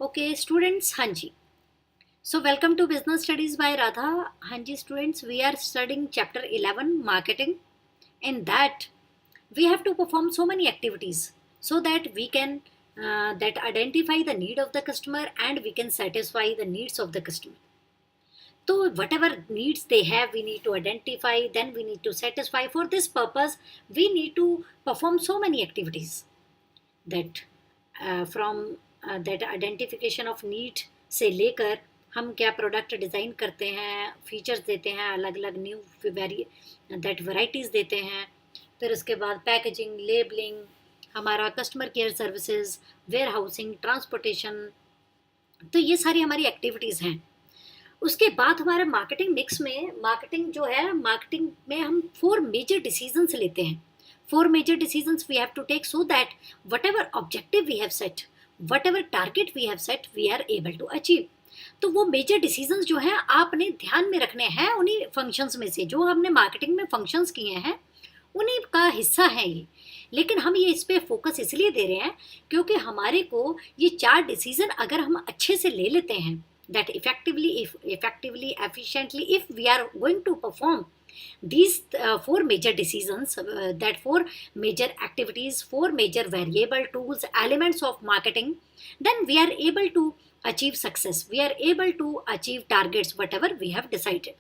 Okay students, हाँ जी. So welcome to Business Studies by Radha. हाँ जी students, we are studying chapter 11 marketing. In that we have to perform so many activities so that we can that identify the need of the customer and we can satisfy the needs of the customer. So whatever needs they have, we need to identify, then we need to satisfy. For this purpose we need to perform so many activities that from that identification of need से लेकर हम क्या product design करते हैं, features देते हैं, अलग अलग न्यू दैट वैराइटीज़ देते हैं. फिर उसके बाद पैकेजिंग, लेबलिंग, हमारा customer care services, warehousing, transportation. तो ये सारी हमारी एक्टिविटीज़ हैं. उसके बाद हमारे मार्केटिंग जो है, मार्केटिंग में हम 4 मेजर डिसीजंस लेते हैं. 4 major decisions we have to take so that whatever objective we have set, whatever target we have set, we are able to achieve. तो वो मेजर डिसीजंस जो हैं आपने ध्यान में रखने हैं. उन्हीं फंक्शंस में से जो हमने मार्केटिंग में फंक्शंस किए हैं उन्हीं का हिस्सा है ये. लेकिन हम ये इस पे फोकस इसलिए दे रहे हैं क्योंकि हमारे को ये 4 डिसीजन अगर हम अच्छे से ले लेते हैं, that effectively, efficiently, if we are going to perform these 4 major decisions, that 4 major activities, 4 major variable tools, elements of marketing, then we are able to achieve success, we are able to achieve targets whatever we have decided.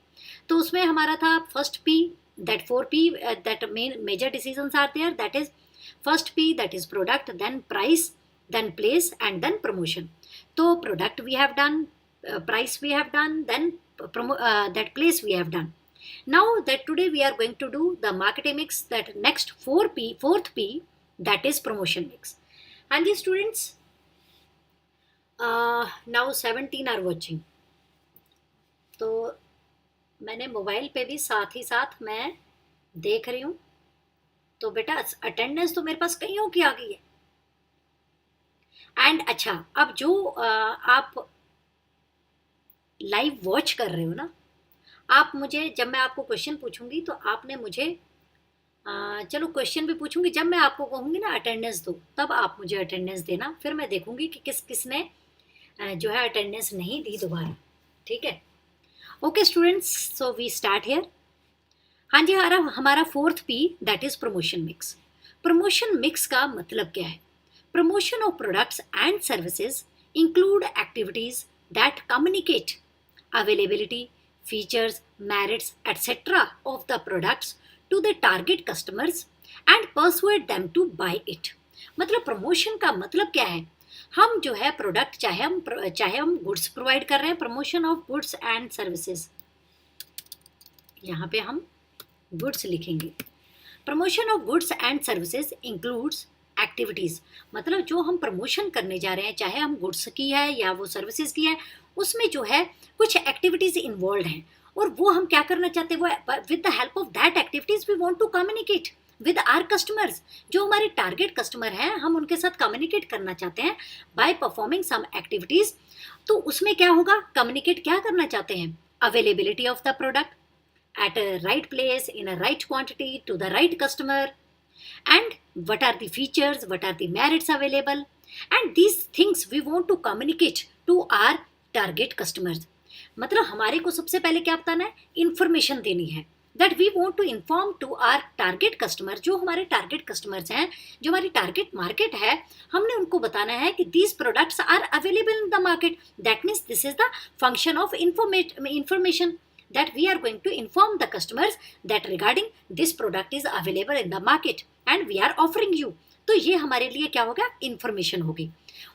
तो उसमें हमारा था first P, that 4 P, that main major decisions are there. That is first P, that is product, then price, then place, and then promotion. तो product we have done, price we have done, then that place we have done. Now that today we are going to do the marketing mix, that next 4th P, that is promotion mix. And the students, now 17 are watching. तो मैंने mobile पे भी साथ ही साथ मैं देख रही हूँ. तो बेटा अटेंडेंस तो मेरे पास कईयों की आ गई है. एंड अच्छा, अब जो आप लाइव वॉच कर रहे हो ना, आप मुझे, जब मैं आपको क्वेश्चन पूछूंगी तो आपने मुझे चलो क्वेश्चन भी पूछूंगी, जब मैं आपको कहूँगी ना अटेंडेंस दो, तब आप मुझे अटेंडेंस देना. फिर मैं देखूंगी कि किसने जो है अटेंडेंस नहीं दी दोबारा. ठीक है? Okay students, so we start here. हाँ जी, हमारा 4th P, that is promotion mix. Promotion mix का मतलब क्या है? Promotion of products and services include activities that communicate availability, features, merits, etc. of the products to the target customers and persuade them to buy it. मतलब promotion का मतलब क्या है? हम जो है प्रोडक्ट, चाहे हम गुड्स प्रोवाइड कर रहे हैं, promotion of goods and services, यहाँ पे हम गुड्स लिखेंगे. Promotion of goods and services includes activities. मतलब जो हम प्रमोशन करने जा रहे हैं, चाहे हम गुड्स की है या वो सर्विसेज की है, उसमें जो है कुछ एक्टिविटीज़ इन्वॉल्व हैं. और वो हम क्या करना चाहते हैं, वो with the help of that activities we want to communicate with our customers. जो हमारे टारगेट कस्टमर हैं, हम उनके साथ कम्युनिकेट करना चाहते हैं बाय परफॉर्मिंग सम एक्टिविटीज़. तो उसमें क्या होगा, कम्युनिकेट क्या करना चाहते हैं? Availability of the product at a right place in a right quantity to the right customer, and what are the features, what are the merits available, and these things we want to communicate to our target customers. मतलब हमारे को सबसे पहले क्या बताना है? Information देनी है. That we want to inform to our target customer. जो हमारे टारगेट कस्टमर्स हैं, जो हमारी टारगेट मार्केट है, हमने उनको बताना है कि these products are available in the market. That means this is the function of information, that we are going to inform the customers that regarding this product is available in the market and we are offering you. तो ये हमारे लिए क्या होगा? Information होगी.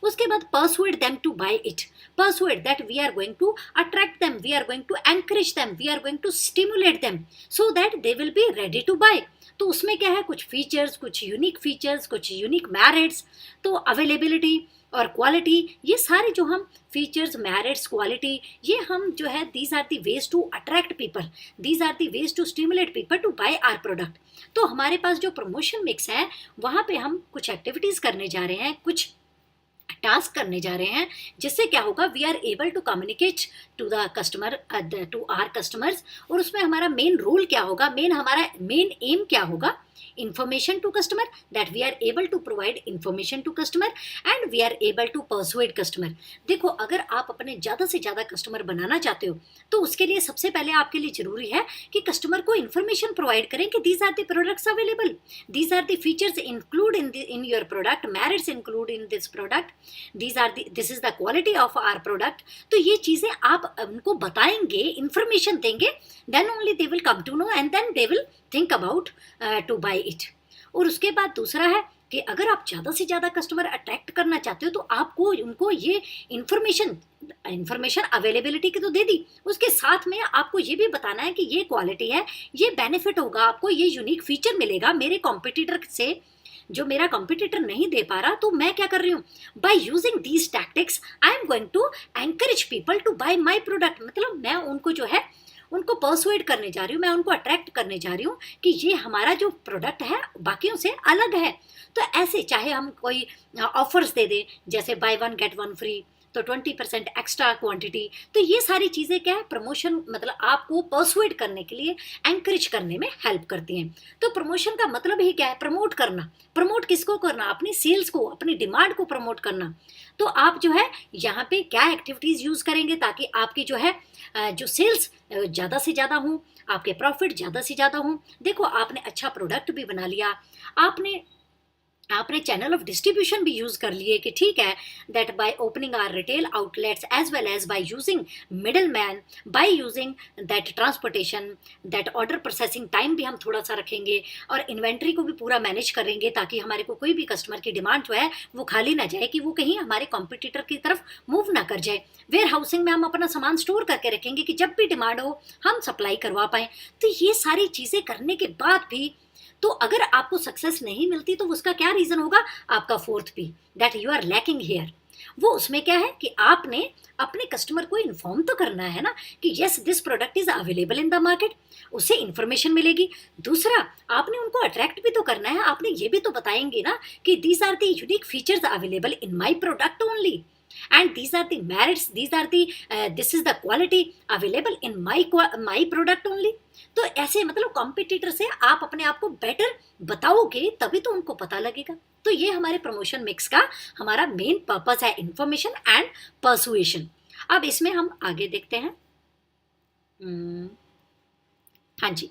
उसके बाद persuade them to buy it. Persuade, that we are going to attract them, we are going to encourage them, we are going to stimulate them so that they will be ready to buy. तो उसमें क्या है? कुछ features, कुछ unique features, कुछ unique merits. तो availability और quality, ये सारे जो हम फीचर्स, मैरिट्स, क्वालिटी, ये हम जो है these are the ways to attract people, these are the ways to stimulate people to buy our product. तो हमारे पास जो प्रमोशन मिक्स है, वहाँ पे हम कुछ एक्टिविटीज़ करने जा रहे हैं, कुछ टास्क करने जा रहे हैं, जिससे क्या होगा? We are able to communicate to the customer, to our customers. और उसमें हमारा मेन रोल क्या होगा, हमारा मेन एम क्या होगा? information to customer, that we are able to provide information to customer and we are able to persuade customer. देखो, अगर आप अपने ज़्यादा से ज़्यादा कस्टमर बनाना चाहते हो तो उसके लिए सबसे पहले आपके लिए ज़रूरी है कि कस्टमर को इन्फॉर्मेशन प्रोवाइड करें कि these are the products available, these are the features include in your product, merits include in this product, this is the quality of our product. तो ये चीज़ें आप उनको बताएंगे, इन्फॉर्मेशन देंगे, then only they will come to know and then they will think about to buy it. और उसके बाद दूसरा है कि अगर आप ज़्यादा से ज़्यादा कस्टमर अट्रैक्ट करना चाहते हो तो आपको उनको ये इन्फॉर्मेशन अवेलेबिलिटी की तो दे दी, उसके साथ में आपको ये भी बताना है कि ये क्वालिटी है, ये बेनिफिट होगा आपको, ये यूनिक फीचर मिलेगा मेरे कॉम्पिटिटर से जो मेरा कॉम्पिटिटर नहीं दे पा रहा, तो मैं क्या कर रही हूँ, by using these tactics I am going to encourage people to buy my product. मतलब मैं उनको जो है उनको परसुएड करने जा रही हूँ, मैं उनको अट्रैक्ट करने जा रही हूँ कि ये हमारा जो प्रोडक्ट है बाकियों से अलग है. तो ऐसे चाहे हम कोई ऑफर्स दे दें, जैसे bye one get one free, तो 20% एक्स्ट्रा क्वांटिटी, तो ये सारी चीज़ें क्या है, प्रमोशन मतलब आपको परसुएड करने के लिए, एंकरेज करने में हेल्प करती हैं. तो प्रमोशन का मतलब ही क्या है, प्रमोट करना. प्रमोट किसको करना, अपनी सेल्स को, अपनी डिमांड को प्रमोट करना. तो आप जो है यहाँ पे क्या एक्टिविटीज़ यूज़ करेंगे ताकि आपकी जो है जो सेल्स ज़्यादा से ज़्यादा हों, आपके प्रॉफिट ज़्यादा से ज़्यादा हों. देखो, आपने अच्छा प्रोडक्ट भी बना लिया, आपने चैनल ऑफ डिस्ट्रीब्यूशन भी यूज़ कर लिए कि ठीक है, that by opening our retail outlets as well as by using middle man, by using that transportation, that order processing time भी हम थोड़ा सा रखेंगे और इन्वेंट्री को भी पूरा मैनेज करेंगे ताकि हमारे को कोई भी कस्टमर की डिमांड जो है वो खाली ना जाए, कि वो कहीं हमारे कॉम्पिटिटर की तरफ मूव ना कर जाए. वेयर हाउसिंग में हम अपना सामान स्टोर करके रखेंगे कि जब भी डिमांड हो हम सप्लाई करवा पाएँ. तो ये सारी चीज़ें करने के बाद भी तो अगर आपको सक्सेस नहीं मिलती तो उसका क्या रीज़न होगा, आपका fourth P, that you are lacking here. वो उसमें क्या है कि आपने अपने कस्टमर को इन्फॉर्म तो करना है ना कि yes this product is available in the market, उससे इन्फॉर्मेशन मिलेगी. दूसरा, आपने उनको अट्रैक्ट भी तो करना है, आपने ये भी तो बताएंगे ना कि these are the unique features available in my product only and these are the merits, this is the quality available in my product only. तो ऐसे मतलब कॉम्पिटिटर से आप अपने आप को बेटर बताओगे तभी तो उनको पता लगेगा. तो ये हमारे प्रमोशन मिक्स का हमारा मेन पर्पस है, इंफॉर्मेशन एंड परसुएशन. अब इसमें हम आगे देखते हैं. हाँ जी,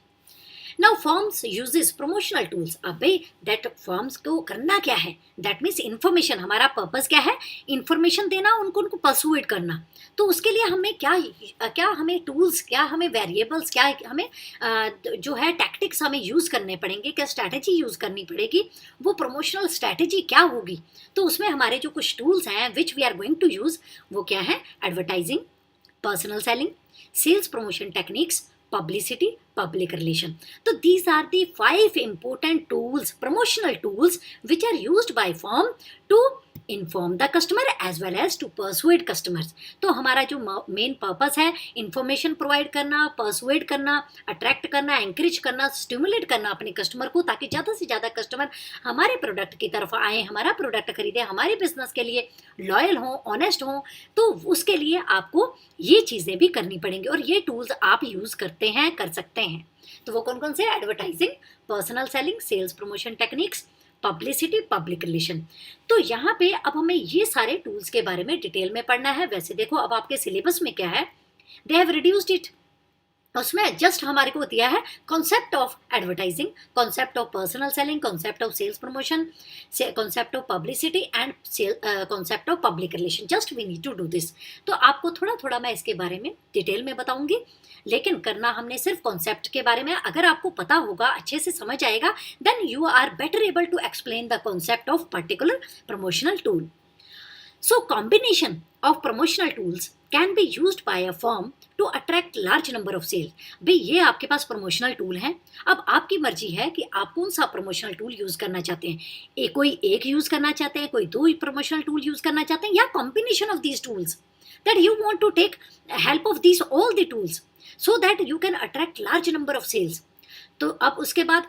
now firms uses promotional tools. अब भाई दैट फॉर्म्स को करना क्या है, दैट मीन्स इन्फॉर्मेशन. हमारा पर्पस क्या है, इन्फॉर्मेशन देना, उनको परसुएड करना. तो उसके लिए हमें क्या हमें टूल्स, क्या हमें वेरिएबल्स, क्या हमें जो है टैक्टिक्स हमें यूज़ करने पड़ेंगे, क्या स्ट्रैटेजी यूज़ करनी पड़ेगी, वो प्रमोशनल स्ट्रैटेजी क्या होगी. तो उसमें हमारे जो कुछ टूल्स हैं which we are going to use, वो क्या है, advertising, personal selling, sales promotion techniques, publicity, public relation. So these are the 5 important tools, promotional tools, which are used by firm to inform the customer as well as to persuade customers. तो हमारा जो main purpose है, information provide करना, persuade करना, attract करना, encourage करना, stimulate करना अपने कस्टमर को ताकि ज़्यादा से ज़्यादा कस्टमर हमारे प्रोडक्ट की तरफ आए, हमारा प्रोडक्ट खरीदें, हमारे बिजनेस के लिए लॉयल हों, ऑनेस्ट हों. तो उसके लिए आपको ये चीज़ें भी करनी पड़ेंगी और ये टूल्स आप यूज़ करते हैं, कर सकते हैं. तो वो कौन कौन से, advertising, personal selling, sales promotion techniques, publicity, public relation. तो यहाँ पे अब हमें ये सारे टूल्स के बारे में डिटेल में पढ़ना है. वैसे देखो, अब आपके सिलेबस में क्या है, दे हैव रिड्यूस्ड इट. उसमें जस्ट हमारे को दिया है concept of advertising, concept of personal selling, concept of sales promotion, concept of publicity and concept of public relation. Just we need to do this. तो आपको थोड़ा थोड़ा मैं इसके बारे में डिटेल में बताऊंगी, लेकिन करना हमने सिर्फ कॉन्सेप्ट के बारे में. अगर आपको पता होगा, अच्छे से समझ आएगा, then you are better able to explain the concept of particular promotional tool. So combination of promotional tools can be used by a firm to attract large number of sales. भाई ये आपके पास प्रमोशनल टूल हैं, अब आपकी मर्जी है कि आप कौन सा प्रमोशनल टूल यूज़ करना चाहते हैं. कोई एक यूज़ करना चाहते हैं, कोई 2 प्रमोशनल टूल यूज़ करना चाहते हैं, या combination of these tools, that you want to take help of these all the tools so that you can attract large number of sales. तो अब उसके बाद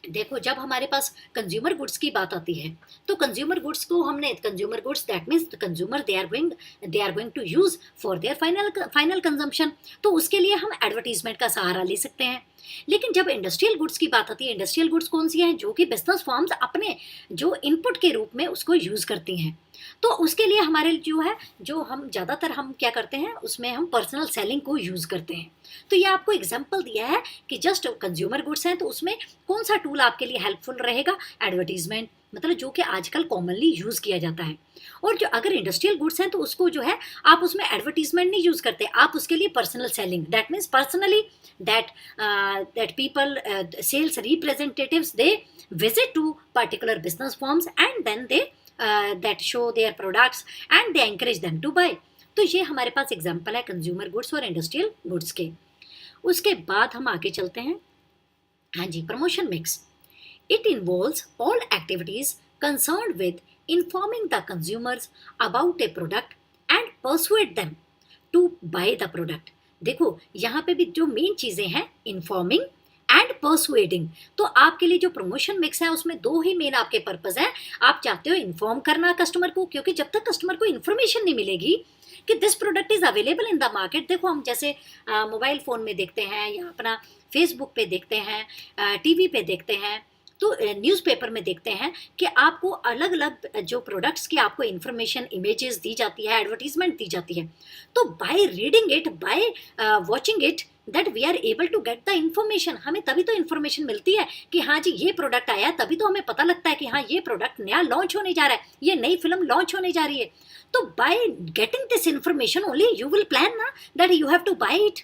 देखो, जब हमारे पास कंज्यूमर गुड्स की बात आती है, तो कंज्यूमर गुड्स को हमने, consumer goods that means consumer they are going to use for their final consumption. तो उसके लिए हम एडवर्टीजमेंट का सहारा ले सकते हैं। लेकिन जब इंडस्ट्रियल गुड्स की बात आती है, इंडस्ट्रियल गुड्स कौन सी हैं? जो कि बिजनेस फॉर्म्स अपने जो इनपुट के रूप में उसको यूज करती हैं। तो उसके लिए हमारे जो है, जो हम ज़्यादातर हम क्या करते हैं, उसमें हम पर्सनल सेलिंग को यूज़ करते हैं। तो ये आपको एग्जांपल दिया है कि जस्ट कंज्यूमर गुड्स हैं, तो उसमें कौन सा टूल आपके लिए हेल्पफुल रहेगा? एडवर्टीजमेंट, मतलब जो कि आजकल कॉमनली यूज़ किया जाता है। और जो अगर इंडस्ट्रियल गुड्स हैं, तो उसको जो है आप उसमें एडवर्टीजमेंट नहीं यूज़ करते, आप उसके लिए personal selling, that means personally that people sales representatives they visit to particular business firms and then they that show their products and they encourage them to buy। तो ये हमारे पास एग्जांपल है कंज्यूमर गुड्स और industrial goods के। उसके बाद हम आगे चलते हैं। हाँ जी, promotion mix. It involves all activities concerned with informing the consumers about a product and persuade them to buy the product. देखो, यहाँ पे भी जो मेन चीजें हैं, इन्फॉर्मिंग एंड परसुएडिंग। तो आपके लिए जो प्रमोशन मिक्स है, उसमें दो ही मेन आपके पर्पस हैं। आप चाहते हो इन्फॉर्म करना कस्टमर को, क्योंकि जब तक कस्टमर को इन्फॉर्मेशन नहीं मिलेगी कि this product is available in the market. देखो, हम जैसे मोबाइल फ़ोन में देखते हैं, या अपना फेसबुक पे देखते हैं, टीवी पे देखते हैं, तो न्यूज़पेपर में देखते हैं कि आपको अलग अलग जो प्रोडक्ट्स की आपको इन्फॉर्मेशन, इमेजेस दी जाती है, एडवर्टीजमेंट दी जाती है। तो by reading it, by watching it, that we are able to get the information. हमें तभी तो इन्फॉर्मेशन मिलती है कि हाँ जी ये प्रोडक्ट आया, तभी तो हमें पता लगता है कि हाँ ये प्रोडक्ट नया लॉन्च होने जा रहा है, ये नई फिल्म लॉन्च होने जा रही है। तो by getting this information only you will plan ना that you have to buy it.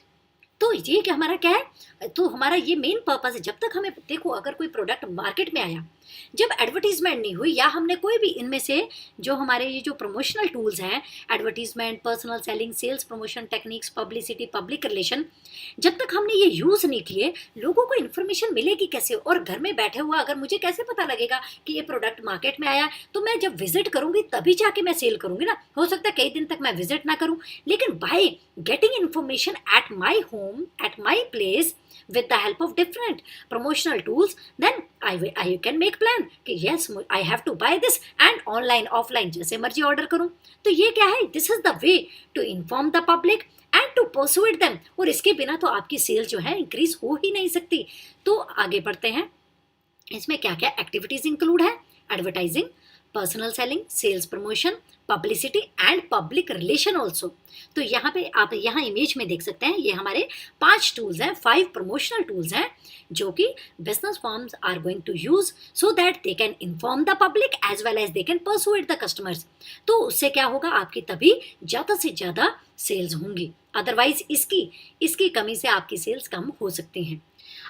तो ये कि हमारा क्या है, तो हमारा ये मेन पर्पस है। जब तक हमें, देखो, अगर कोई प्रोडक्ट मार्केट में आया, जब एडवर्टीजमेंट नहीं हुई, या हमने कोई भी इनमें से जो हमारे ये जो प्रमोशनल टूल्स हैं, advertisement, personal selling, sales promotion techniques, publicity, public relation, जब तक हमने ये यूज़ नहीं किए, लोगों को इन्फॉर्मेशन मिलेगी कैसे? और घर में बैठे हुआ अगर मुझे कैसे पता लगेगा कि ये प्रोडक्ट मार्केट में आया? तो मैं जब विजिट करूंगी तभी जाके मैं सेल करूंगी ना। हो सकता है कई दिन तक मैं विजिट ना करूं, लेकिन by getting information at my home, at my place, with the help of different promotional tools, then I can make plan कि yes I have to buy this, and online offline जैसे मर्जी order करूं। तो ये क्या है, this is the way to inform the public and to persuade them। और इसके बिना तो आपकी सेल जो है इंक्रीज हो ही नहीं सकती। तो आगे बढ़ते हैं, इसमें क्या क्या एक्टिविटीज इंक्लूड है? Advertising, personal selling, sales promotion, publicity and public relation also. तो यहाँ पे आप यहाँ इमेज में देख सकते हैं, ये हमारे 5 टूल्स हैं, 5 प्रमोशनल टूल्स हैं, जो कि business firms are going to use so that they can inform the public as well as they can persuade the customers. तो उससे क्या होगा, आपकी तभी ज़्यादा से ज़्यादा सेल्स होंगी, अदरवाइज इसकी कमी से आपकी सेल्स कम हो सकती हैं।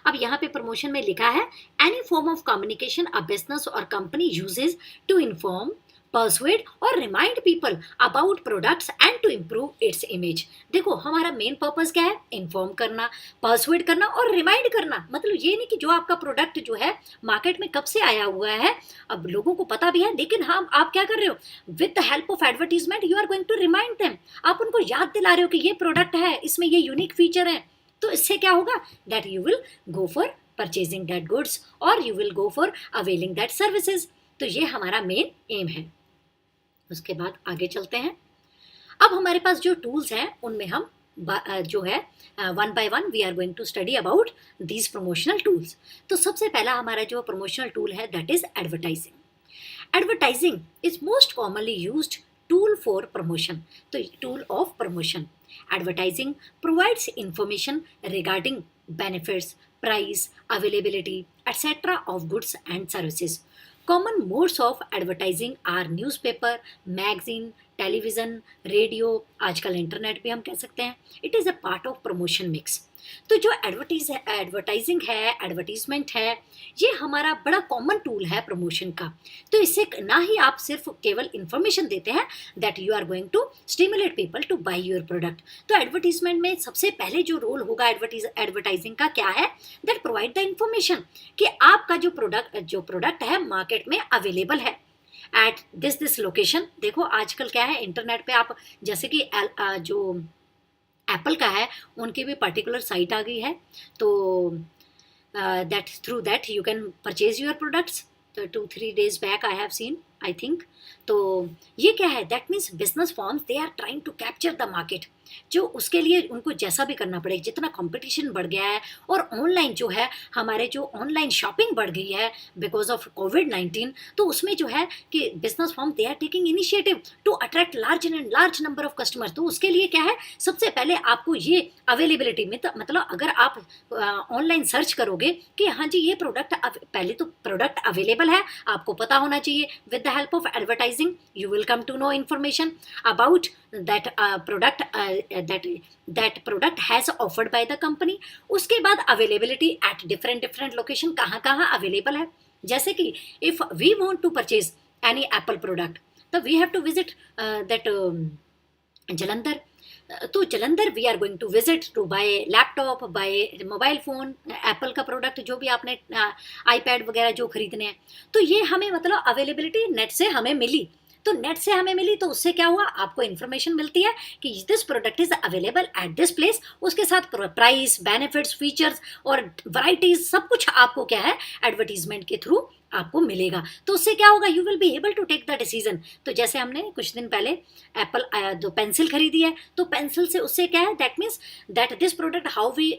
अब यहाँ पे प्रमोशन में लिखा है, any form of communication a business और company uses to inform, persuade और remind people about products and to improve its image. देखो, हमारा मेन पर्पस क्या है? इन्फॉर्म करना, परसुएड करना और रिमाइंड करना। मतलब ये नहीं कि जो आपका प्रोडक्ट जो है मार्केट में कब से आया हुआ है, अब लोगों को पता भी है, लेकिन हम आप क्या कर रहे हो, with the help of advertisement you are going to remind them. आप उनको याद दिला रहे हो कि ये प्रोडक्ट है, इसमें ये यूनिक फीचर है। तो इससे क्या होगा, that you will go for purchasing that goods और you will go for availing that services. तो ये हमारा मेन एम है। उसके बाद आगे चलते हैं। अब हमारे पास जो टूल्स हैं, उनमें हम जो है one by one we are going to study about these promotional tools. तो सबसे पहला हमारा जो प्रमोशनल टूल है, that is advertising. Advertising is most commonly used tool for promotion. तो tool of promotion, advertising provides information regarding benefits, price, availability, etc. of goods and services. Common modes of advertising are newspaper, magazine, television, radio, आजकल internet भी हम कह सकते हैं। It is a part of promotion mix. तो जो advertising है, advertisement है, ये हमारा बड़ा कॉमन टूल है प्रमोशन का। तो इससे ना ही आप सिर्फ केवल इंफॉर्मेशन देते हैं that you are going to stimulate people to buy your product. तो एडवर्टीजमेंट में सबसे पहले जो रोल होगा एडवर्टाइजिंग का क्या है, दैट प्रोवाइड द इंफॉर्मेशन कि आपका जो प्रोडक्ट है मार्केट में अवेलेबल है एट दिस लोकेशन। देखो, आजकल क्या है, इंटरनेट पे आप जैसे कि जो एप्पल का है, उनकी भी पर्टिकुलर साइट आ गई है। तो that through that you can purchase your products. तो 2-3 days back I have seen, I think. तो ये क्या है, that means business firms they are trying to capture the market, जो उसके लिए उनको जैसा भी करना पड़े, जितना कंपटीशन बढ़ गया है और ऑनलाइन जो है, हमारे जो ऑनलाइन शॉपिंग बढ़ गई है बिकॉज ऑफ कोविड-19, तो उसमें जो है कि business firm they are taking initiative to attract large number of customer. तो उसके लिए क्या है, सबसे पहले आपको ये अवेलेबिलिटी में, मतलब अगर आप ऑनलाइन सर्च करोगे कि हाँ जी ये प्रोडक्ट, पहले तो प्रोडक्ट अवेलेबल है, आपको पता होना चाहिए। With the help of advertising you will come to know information about that product that product has offered by the company। उसके बाद अवेलेबिलिटी एट डिफरेंट लोकेशन, कहाँ कहाँ अवेलेबल है। जैसे कि if we want to purchase any Apple product, तो we have to visit that Jalandhar. तो Jalandhar we are going to visit to buy laptop, buy mobile phone, Apple का प्रोडक्ट जो भी आपने आईपैड वगैरह जो खरीदने हैं। तो ये हमें मतलब अवेलेबिलिटी नेट से हमें मिली। तो नेट से हमें मिली, तो उससे क्या हुआ, आपको इन्फॉर्मेशन मिलती है कि this product is available at this place. उसके साथ प्राइस, बेनिफिट्स, फीचर्स और वैरायटीज सब कुछ आपको क्या है, एडवर्टीजमेंट के थ्रू आपको मिलेगा। तो उससे क्या होगा, you will be able to take the decision. तो जैसे हमने कुछ दिन पहले एप्पल जो पेंसिल खरीदी है, तो पेंसिल से उससे क्या है, that means that this product, how we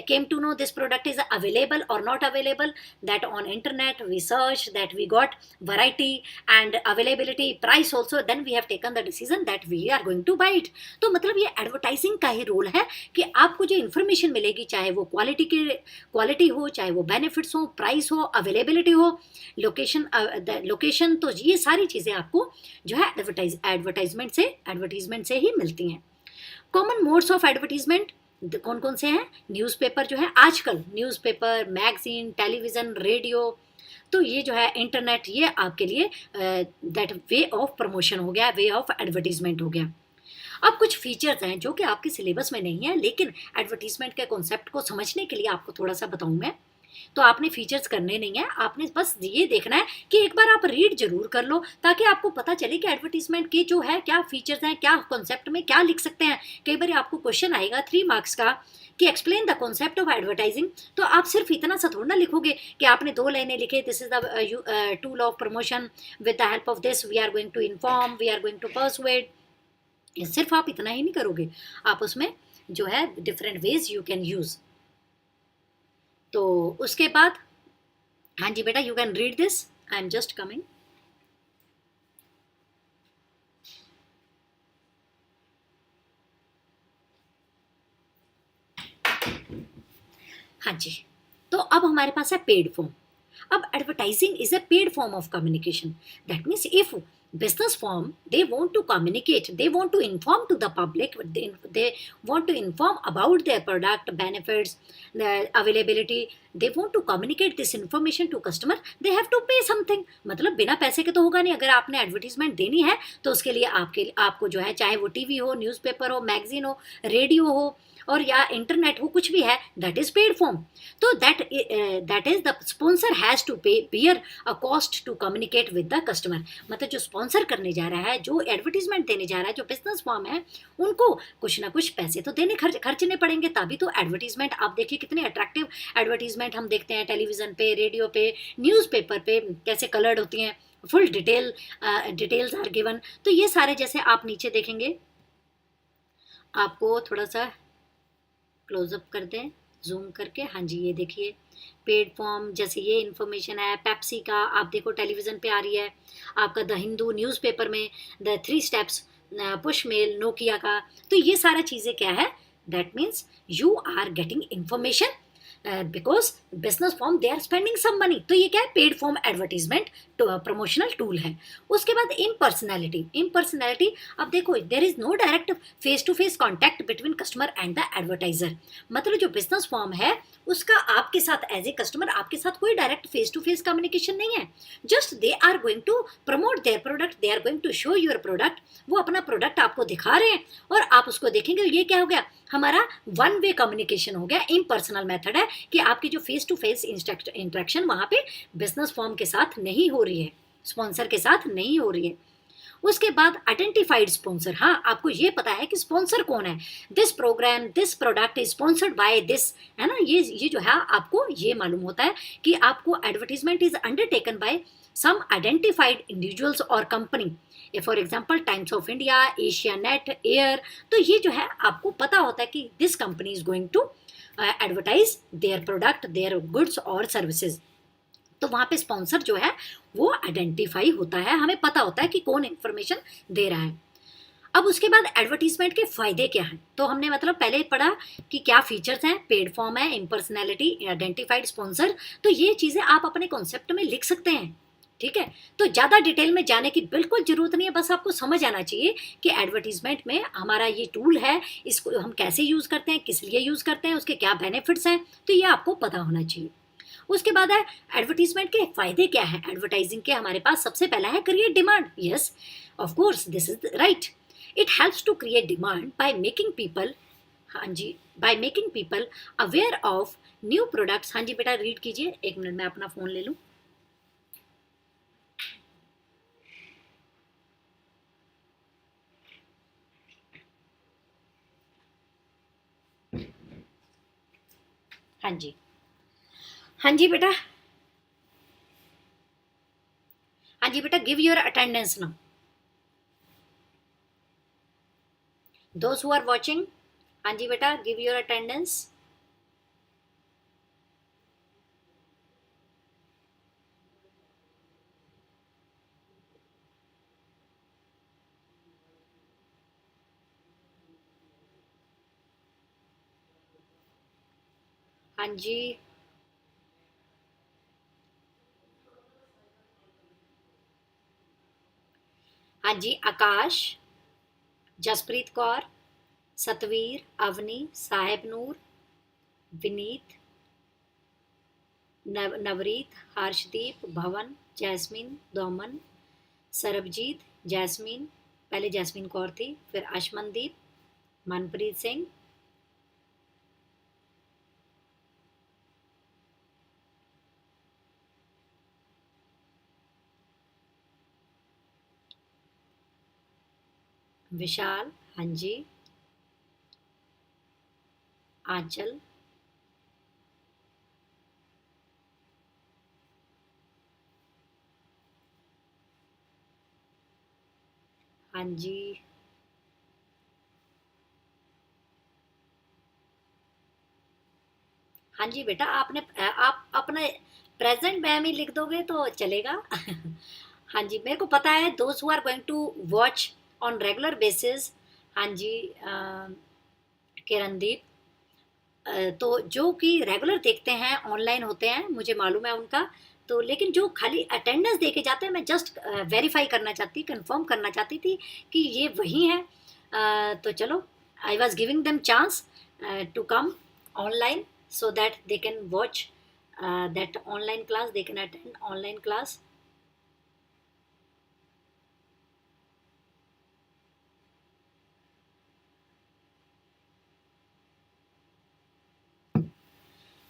came to know this product is available और not available, that on internet we search, that we got variety and availability, price also, then we have taken the decision that we are going to buy it. तो मतलब ये advertising का ही role है कि आपको जो information मिलेगी, चाहे वो क्वालिटी हो, चाहे वो बेनिफिट्स हो, प्राइस हो, अवेलेबिलिटी हो, लोकेशन, तो ये सारी चीज़ें आपको जो है एडवर्टाइजमेंट से ही मिलती हैं। कॉमन मोड्स ऑफ एडवर्टीजमेंट कौन कौन से हैं, न्यूज़पेपर जो है, आजकल न्यूज़पेपर, मैगजीन, टेलीविज़न, रेडियो, तो ये जो है इंटरनेट, ये आपके लिए दैट वे ऑफ प्रमोशन हो गया, वे ऑफ एडवर्टीजमेंट हो गया। अब कुछ फीचर्स हैं जो कि आपके सिलेबस में नहीं है, लेकिन एडवर्टीजमेंट के कॉन्सेप्ट को समझने के लिए आपको थोड़ा सा बताऊं मैं। तो आपने फीचर्स करने नहीं है, आपने बस ये देखना है कि एक बार आप रीड जरूर कर लो, ताकि आपको पता चले कि एडवर्टीजमेंट के जो है क्या फीचर्स हैं, क्या कॉन्सेप्ट में क्या लिख सकते हैं। कई बार आपको क्वेश्चन आएगा 3 मार्क्स का कि explain the concept of advertising, तो आप सिर्फ इतना सा थोड़ा ना लिखोगे कि आपने 2 लाइनें लिखे, this is the tool of promotion, with the help of this we are going to inform, we are going to persuade. सिर्फ आप इतना ही नहीं करोगे, आप उसमें जो है different ways you can use. तो उसके बाद, हाँ जी बेटा, you can read this, I am just coming. हाँ जी, तो अब हमारे पास है पेड फॉर्म। अब advertising is a paid form of communication, that means if business firm, they want to communicate, they want to inform to the public, they want to inform about their product benefits, the availability, they want to communicate this information to customer, they have to pay something। मतलब बिना पैसे के तो होगा नहीं। अगर आपने advertisement देनी है तो उसके लिए आपको जो है, चाहे वो टीवी हो, न्यूज़पेपर हो, मैगजीन हो, रेडियो हो और या इंटरनेट हो, कुछ भी है, दैट इज पेड फॉर्म। तो that is the sponsor has to bear a cost to communicate with the customer. मतलब जो स्पॉन्सर करने जा रहा है, जो एडवर्टीजमेंट देने जा रहा है, जो बिजनेस फॉर्म है, उनको कुछ ना कुछ पैसे तो खर्चने पड़ेंगे, तभी तो एडवर्टीजमेंट। आप देखिए कितने अट्रैक्टिव एडवर्टीजमेंट हम देखते हैं टेलीविजन पे, रेडियो पे, न्यूज़पेपर पे, कैसे कलर्ड होती हैं, फुल डिटेल्स आर गिवन। तो ये सारे, जैसे आप नीचे देखेंगे, आपको थोड़ा सा क्लोजअप कर दें जूम करके, हाँ जी ये देखिए पेड फॉर्म, जैसे ये इन्फॉर्मेशन है पेप्सी का, आप देखो टेलीविज़न पे आ रही है, आपका द हिंदू न्यूज़पेपर में the 3 steps, push mail, Nokia का। तो ये सारा चीज़ें क्या है, that means you are getting information because business firm they are spending some money. तो ये क्या है, paid form advertisement promotional tool है। उसके बाद इम्पर्सनैलिटी, अब देखो there is no direct face to face contact between customer and the advertiser. मतलब जो बिजनेस फॉर्म है उसका आपके साथ एज ए कस्टमर, आपके साथ कोई direct face to face communication नहीं है। Just they are going to promote their product, they are going to show your product. वो अपना प्रोडक्ट आपको दिखा रहे हैं और आप उसको देखेंगे। ये क्या हो गया, हमारा 1 वे कम्युनिकेशन हो गया। इम्पर्सनल मेथड है कि आपकी जो फेस टू फेस इंटरेक्शन वहाँ पे बिजनेस फॉर्म के साथ नहीं हो रही है, स्पॉन्सर के साथ नहीं हो रही है। उसके बाद आइडेंटिफाइड स्पॉन्सर, हाँ आपको ये पता है कि स्पॉन्सर कौन है, this program this product is sponsored by this, है ना, ये जो है आपको ये मालूम होता है कि आपको advertisement is undertaken by some identified individuals और company, for example Times of India, Asianet, air. तो ये जो है आपको पता होता है कि this company is going to advertise their product, their goods और सर्विसेज। तो वहाँ पे स्पॉन्सर जो है वो आइडेंटिफाई होता है, हमें पता होता है कि कौन इंफॉर्मेशन दे रहा है। अब उसके बाद एडवर्टीजमेंट के फायदे क्या हैं, तो हमने मतलब पहले पढ़ा कि क्या फीचर्स हैं, पेड फॉर्म है, इम्पर्सनैलिटी, आइडेंटिफाइड स्पॉन्सर। तो ये चीज़ें आप अपने कॉन्सेप्ट में लिख सकते हैं, ठीक है। तो ज़्यादा डिटेल में जाने की बिल्कुल ज़रूरत नहीं है, बस आपको समझ आना चाहिए कि एडवर्टीजमेंट में हमारा ये टूल है, इसको हम कैसे यूज़ करते हैं, किस लिए यूज़ करते हैं, उसके क्या बेनिफिट्स हैं, तो ये आपको पता होना चाहिए। उसके बाद है एडवर्टीजमेंट के फायदे क्या है। एडवर्टाइजिंग के हमारे पास सबसे पहला है create demand, yes of course this is right. It helps to create demand by making people, हाँ जी, by making people aware of new products. हाँ जी बेटा रीड कीजिए, एक मिनट में अपना फोन ले लूँ। हाँ जी, हाँ जी बेटा, हाँ जी बेटा, give your attendance now, those who are watching. हाँ जी बेटा, गिव योर अटेंडेंस। हाँ जी, हाँ जी, आकाश, जसप्रीत कौर, सतवीर, अवनी, साहेब नूर, विनीत, नवरीत, हर्षदीप, भवन, जैस्मिन, दोमन, सरबजीत, जैस्मिन, पहले जैस्मिन कौर थी, फिर अशमनदीप, मनप्रीत सिंह, विशाल, हाँ जी, आंचल, हाँ जी, हाँ जी बेटा, आपने आप अपने प्रेजेंट में ही लिख दोगे तो चलेगा। हाँ जी, मेरे को पता है those who are going to watch on regular basis. हाँ जी, किरणदीप, तो जो कि रेगुलर देखते हैं, ऑनलाइन होते हैं, मुझे मालूम है उनका। तो लेकिन जो खाली अटेंडेंस दे के जाते हैं, मैं जस्ट वेरीफाई करना चाहती, कंफर्म करना चाहती थी कि ये वही है। तो चलो, I was giving them chance to come online so that they can watch that online class, they can attend online class.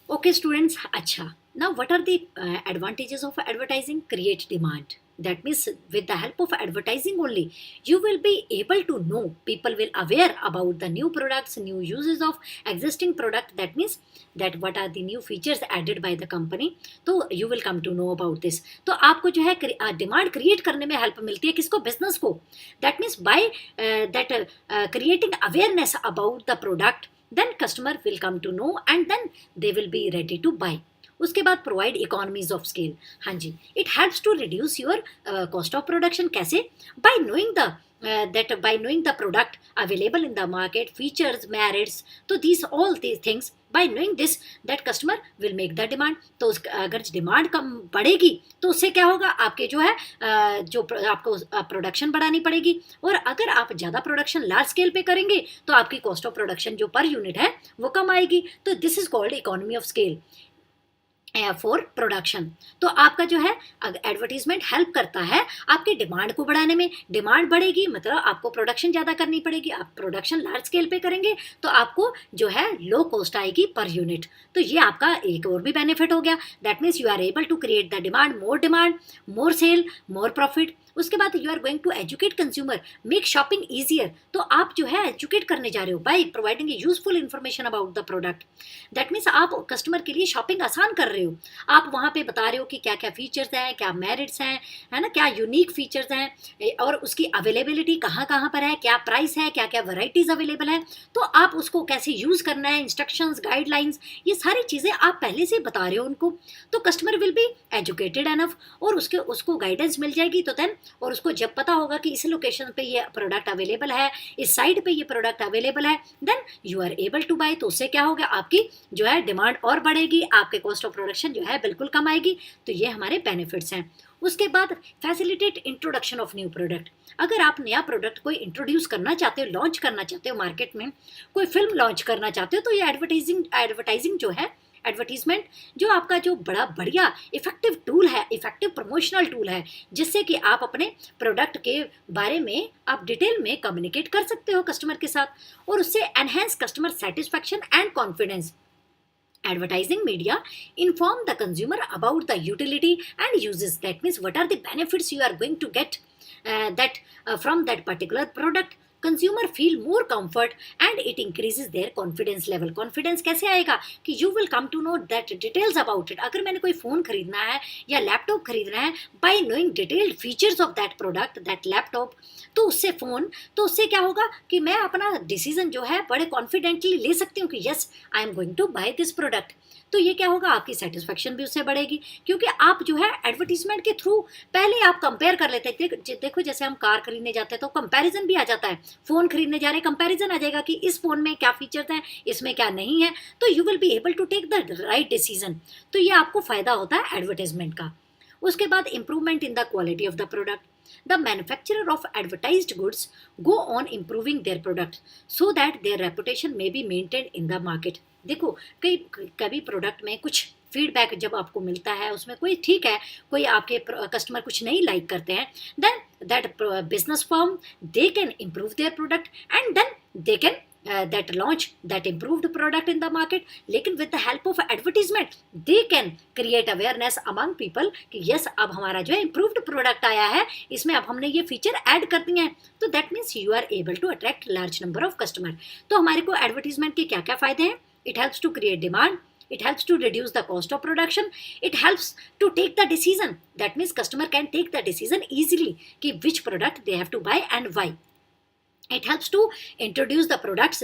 Okay students, अच्छा, now what are the advantages of advertising? Create demand, that means with the help of advertising only you will be able to know, people will aware about the new products, new uses of existing product, that means that what are the new features added by the company, तो you will come to know about this। तो आपको जो है demand create करने में help मिलती है, किसको, बिजनेस को। That means by that creating awareness about the product, then customer will come to know and then they will be ready to buy। उसके बाद प्रोवाइड इकोनॉमीज ऑफ स्केल, हाँ जी, it helps to reduce your cost of production. कैसे? By knowing the by knowing the product available in the market, features, merits, तो these all these things, by knowing this that customer will make the demand। तो अगर demand कम बढ़ेगी तो उससे क्या होगा, आपके जो है जो आपको प्रोडक्शन बढ़ानी पड़ेगी, और अगर आप ज़्यादा प्रोडक्शन लार्ज स्केल पे करेंगे तो आपकी कॉस्ट ऑफ प्रोडक्शन जो पर यूनिट है वो कम आएगी। तो this is called economy of scale for production. तो आपका जो है एडवर्टीजमेंट हेल्प करता है आपके डिमांड को बढ़ाने में। डिमांड बढ़ेगी मतलब आपको प्रोडक्शन ज़्यादा करनी पड़ेगी, आप प्रोडक्शन लार्ज स्केल पे करेंगे तो आपको जो है लो कॉस्ट आएगी पर यूनिट। तो ये आपका एक और भी बेनिफिट हो गया। That means you are able to create the demand, more more sale, more profit. उसके बाद you are going to educate consumer, make shopping easier. तो आप जो है एजुकेट करने जा रहे हो by providing a useful information about the product. That means आप कस्टमर के लिए शॉपिंग आसान कर रहे हो। आप वहाँ पे बता रहे हो कि क्या क्या फीचर्स हैं, क्या मेरिट्स हैं, है ना, क्या यूनिक फीचर्स हैं, और उसकी अवेलेबिलिटी कहाँ कहाँ पर है, क्या प्राइस है, क्या क्या वैरायटीज अवेलेबल है, तो आप उसको कैसे यूज़ करना है, इंस्ट्रक्शंस, गाइडलाइंस, ये सारी चीज़ें आप पहले से बता रहे हो उनको। तो customer will be educated enough, और उसको गाइडेंस मिल जाएगी। तो देन और उसको जब पता होगा कि इस लोकेशन पे ये प्रोडक्ट अवेलेबल है, इस साइट पे ये प्रोडक्ट अवेलेबल है, then you are able to buy. तो उससे क्या होगा, आपकी जो है डिमांड और बढ़ेगी, आपके कॉस्ट ऑफ प्रोडक्शन जो है बिल्कुल कम आएगी। तो ये हमारे बेनिफिट्स हैं। उसके बाद facilitate introduction of new product. अगर आप नया प्रोडक्ट कोई इंट्रोड्यूस करना चाहते हो, लॉन्च करना चाहते हो मार्केट में, कोई फिल्म लॉन्च करना चाहते हो, तो ये एडवर्टाइजिंग जो है, एडवर्टीजमेंट जो आपका जो बड़ा बढ़िया इफेक्टिव टूल है, इफेक्टिव प्रमोशनल टूल है, जिससे कि आप अपने प्रोडक्ट के बारे में आप डिटेल में कम्युनिकेट कर सकते हो कस्टमर के साथ, और उससे enhance customer satisfaction and confidence. Advertising media inform the consumer about the utility and uses. That means what are the benefits you are going to get from that particular product. Consumer feel more comfort and it increases their confidence level. Confidence कैसे आएगा कि you will come to know that details about it. अगर मैंने कोई phone खरीदना है या laptop खरीदना है, bye knowing detailed features of that product, that laptop, तो उससे क्या होगा कि मैं अपना डिसीजन जो है बड़े कॉन्फिडेंटली ले सकती हूँ कि yes I am going to buy this product. तो ये क्या होगा, आपकी सेटिस्फेक्शन भी उससे बढ़ेगी, क्योंकि आप जो है एडवर्टीजमेंट के थ्रू पहले आप कंपेयर कर लेते हैं। देखो जैसे हम कार खरीदने जाते हैं तो कंपैरिजन भी आ जाता है, फोन खरीदने जा रहे हैं कंपैरिजन आ जाएगा कि इस फोन में क्या फीचर्स हैं, इसमें क्या नहीं है, तो you will be able to take the right decision. तो ये आपको फायदा होता है एडवर्टाइजमेंट का। उसके बाद improvement in the quality of the product. The manufacturer of advertised goods go on improving their product so that their reputation may be maintained in the market. देखो कभी प्रोडक्ट में कुछ फीडबैक जब आपको मिलता है, उसमें कोई ठीक है, कोई आपके कस्टमर कुछ नहीं लाइक करते हैं, then that business firm they can improve their product and then they can that launch that improved product in the market. लेकिन with the help of advertisement they can create awareness among people कि yes अब हमारा जो है improved product आया है, इसमें अब हमने ये feature add कर दिए हैं, तो that means you are able to attract large number of customer। तो हमारे को advertisement के क्या क्या फायदे हैं? It helps to create demand, it helps to reduce the cost of production, it helps to take the decision, that means customer can take the decision easily कि which product they have to buy and why. It helps to introduce the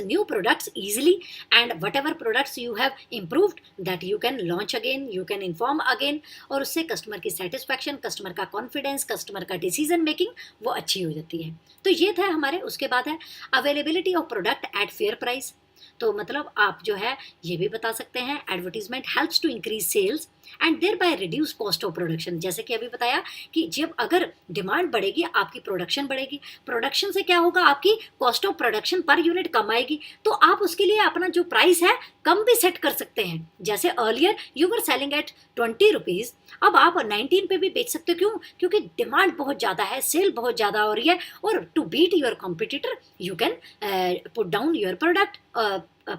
new products easily, and whatever products you have improved that you can launch again, you can inform again, और उससे customer की satisfaction, customer का confidence, customer का decision making वो अच्छी हो जाती है। तो ये था हमारे। उसके बाद है availability of product at fair price. तो मतलब आप जो है ये भी बता सकते हैं advertisement helps to increase sales and thereby reduce cost of production. जैसे कि अभी बताया कि जब अगर डिमांड बढ़ेगी आपकी प्रोडक्शन बढ़ेगी, प्रोडक्शन से क्या होगा, आपकी cost of production per unit कम आएगी, तो आप उसके लिए अपना जो प्राइस है कम भी सेट कर सकते हैं। जैसे earlier you were selling at 20 rupees, अब आप 19 पे भी बेच सकते हो। क्यों? क्योंकि डिमांड बहुत ज़्यादा है, सेल बहुत ज़्यादा हो रही है, और to beat your competitor you can put down your product,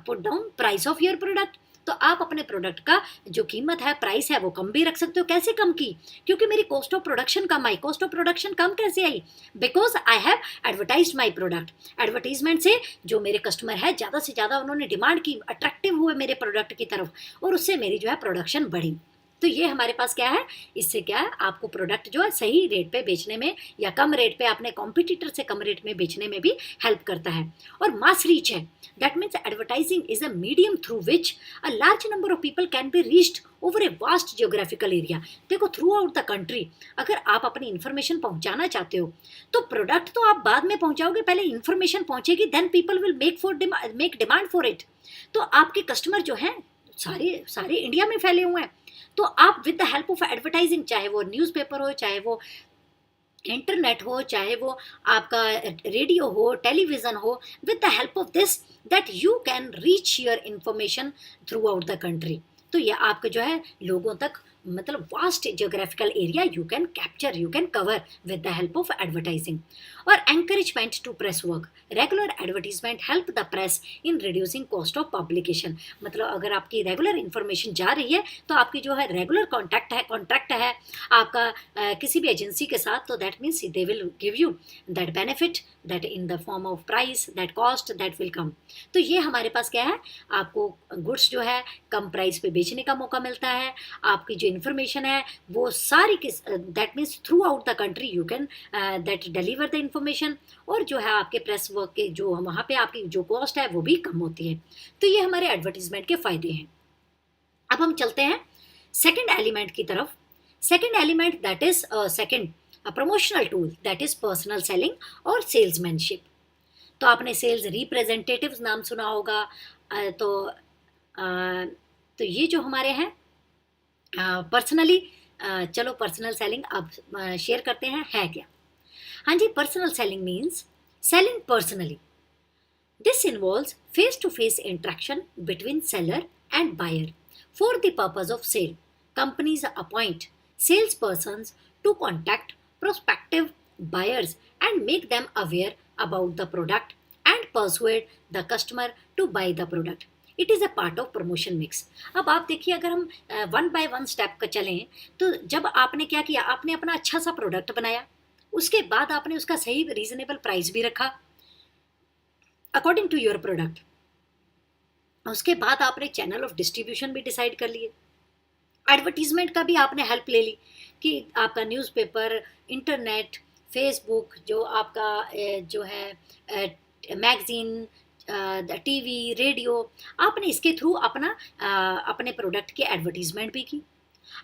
put down price of your product. तो आप अपने प्रोडक्ट का जो कीमत है, प्राइस है, वो कम भी रख सकते हो। कैसे कम की? क्योंकि मेरी कॉस्ट ऑफ प्रोडक्शन कम आई। कॉस्ट ऑफ प्रोडक्शन कम कैसे आई? Because I have advertised my product. Advertisement से जो मेरे कस्टमर है ज़्यादा से ज़्यादा उन्होंने डिमांड की, अट्रैक्टिव हुए मेरे प्रोडक्ट की तरफ, और उससे मेरी जो है प्रोडक्शन बढ़ी। तो ये हमारे पास क्या है, इससे क्या है, आपको प्रोडक्ट जो है सही रेट पे बेचने में या कम रेट पे अपने कॉम्पिटिटर से कम रेट में बेचने में भी हेल्प करता है। और मास रीच है, that means advertising is a medium through which a large number of people can be reached over a vast geographical area. देखो थ्रू आउट द कंट्री अगर आप अपनी इन्फॉर्मेशन पहुंचाना चाहते हो, तो प्रोडक्ट तो आप बाद में पहुंचाओगे, पहले इन्फॉर्मेशन पहुंचेगी, then people will make demand for it. तो आपके कस्टमर जो हैं सारे इंडिया में फैले हुए हैं, तो आप with the help of advertising, चाहे वो न्यूज़पेपर हो, चाहे वो इंटरनेट हो, चाहे वो आपका रेडियो हो, टेलीविज़न हो, with the help of this that you can reach your information through out the country. तो ये आपके जो है लोगों तक, मतलब vast geographical area you can capture, you can cover with the help of advertising. और encouragement to press work. Regular advertisement help the press in reducing cost of publication. मतलब अगर आपकी रेगुलर इन्फॉर्मेशन जा रही है तो आपकी जो है रेगुलर कॉन्ट्रैक्ट है आपका किसी भी एजेंसी के साथ, तो that means they will give you that benefit that in the form of price, that cost that will come. तो ये हमारे पास क्या है, आपको गुड्स जो है कम प्राइस पे बेचने का मौका मिलता है. आपकी जो इन्फॉर्मेशन है वो सारी किस that means through out the country you can that deliver the information. और जो है आपके प्रेस वर्क के जो वहाँ पे आपकी जो कॉस्ट है वो भी कम होती है. तो ये हमारे एडवर्टीजमेंट के फायदे हैं. अब हम चलते हैं सेकंड एलिमेंट की तरफ. Second element that is second promotional tool that is personal selling और सेल्समैनशिप. तो आपने सेल्स रिप्रेजेंटेटिव्स नाम सुना होगा. तो ये जो हमारे हैं पर्सनली, चलो पर्सनल सेलिंग अब शेयर करते हैं है क्या. हाँ जी, personal selling means selling personally. This involves face to face interaction between seller and buyer for the purpose of sale. Companies appoint sales persons to contact prospective buyers and make them aware about the product and persuade the customer to buy the product. It is a part of promotion mix. अब आप देखिए, अगर हम one by one step का चलें तो जब आपने क्या किया, आपने अपना अच्छा सा प्रोडक्ट बनाया, उसके बाद आपने उसका सही रीजनेबल प्राइस भी रखा अकॉर्डिंग टू योर प्रोडक्ट. उसके बाद आपने चैनल ऑफ डिस्ट्रीब्यूशन भी डिसाइड कर लिए. एडवर्टीजमेंट का भी आपने हेल्प ले ली कि आपका न्यूज़पेपर, इंटरनेट, फेसबुक, जो आपका जो है मैगज़ीन, टीवी, रेडियो, आपने इसके थ्रू अपने प्रोडक्ट की एडवर्टीजमेंट भी की.